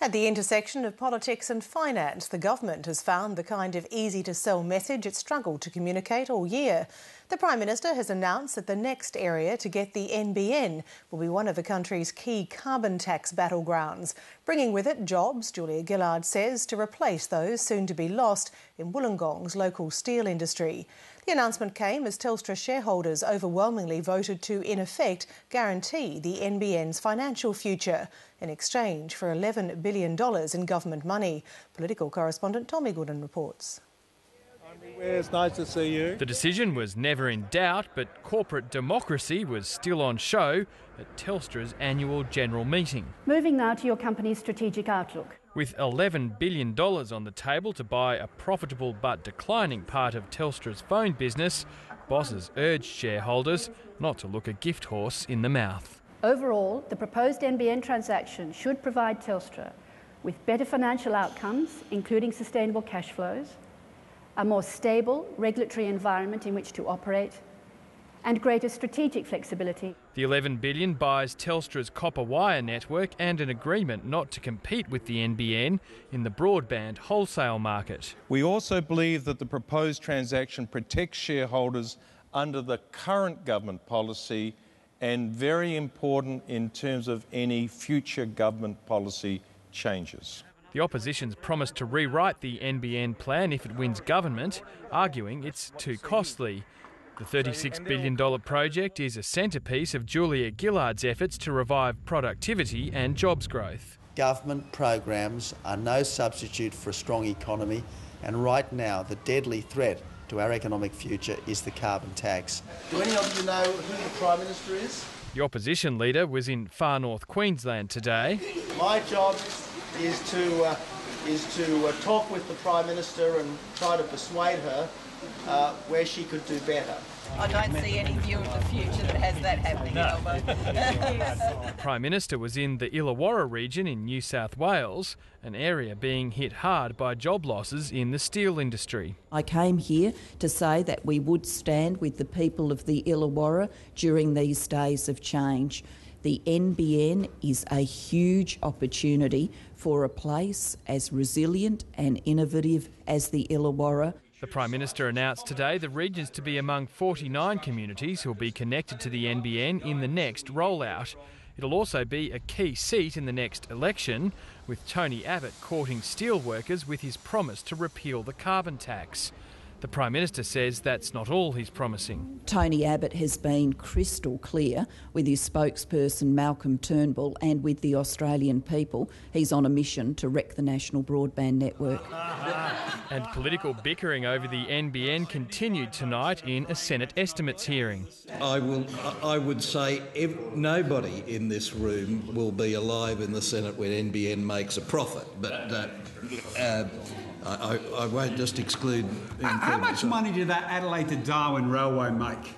At the intersection of politics and finance, the government has found the kind of easy-to-sell message it struggled to communicate all year. The Prime Minister has announced that the next area to get the NBN will be one of the country's key carbon tax battlegrounds, bringing with it jobs, Julia Gillard says, to replace those soon to be lost in Wollongong's local steel industry. The announcement came as Telstra shareholders overwhelmingly voted to, in effect, guarantee the NBN's financial future in exchange for $11 billion in government money. Political correspondent Tom Eagleton reports. It's nice to see you. The decision was never in doubt, but corporate democracy was still on show at Telstra's annual general meeting. Moving now to your company's strategic outlook. With $11 billion on the table to buy a profitable but declining part of Telstra's phone business, bosses urged shareholders not to look a gift horse in the mouth. Overall, the proposed NBN transaction should provide Telstra with better financial outcomes, including sustainable cash flows, a more stable regulatory environment in which to operate, and greater strategic flexibility. The $11 billion buys Telstra's copper wire network and an agreement not to compete with the NBN in the broadband wholesale market. We also believe that the proposed transaction protects shareholders under the current government policy and very important in terms of any future government policy changes. The opposition's promised to rewrite the NBN plan if it wins government, arguing it's too costly. The $36 billion project is a centrepiece of Julia Gillard's efforts to revive productivity and jobs growth. Government programs are no substitute for a strong economy, and right now the deadly threat to our economic future is the carbon tax. Do any of you know who the Prime Minister is? The opposition leader was in far north Queensland today. My job is to talk with the Prime Minister and try to persuade her where she could do better. I don't see any view of the future that has that happening, Albo. The Prime Minister was in the Illawarra region in New South Wales, an area being hit hard by job losses in the steel industry. I came here to say that we would stand with the people of the Illawarra during these days of change. The NBN is a huge opportunity for a place as resilient and innovative as the Illawarra. The Prime Minister announced today the region's to be among 49 communities who will be connected to the NBN in the next rollout. It'll also be a key seat in the next election, with Tony Abbott courting steelworkers with his promise to repeal the carbon tax. The Prime Minister says that's not all he's promising. Tony Abbott has been crystal clear with his spokesperson Malcolm Turnbull and with the Australian people. He's on a mission to wreck the national broadband network. And political bickering over the NBN continued tonight in a Senate estimates hearing. I would say nobody in this room will be alive in the Senate when NBN makes a profit, but I won't just exclude... How much money did that Adelaide to Darwin railway make?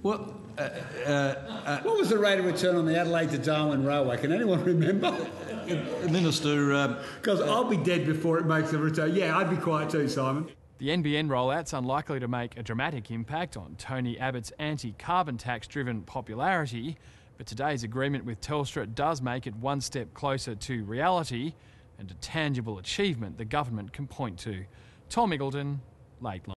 What was the rate of return on the Adelaide to Darwin railway? Can anyone remember? Minister... Because I'll be dead before it makes a return. Yeah, I'd be quiet too, Simon. The NBN rollout's unlikely to make a dramatic impact on Tony Abbott's anti-carbon tax-driven popularity, but today's agreement with Telstra does make it one step closer to reality and a tangible achievement the government can point to. Tom Eagleton, Late Line.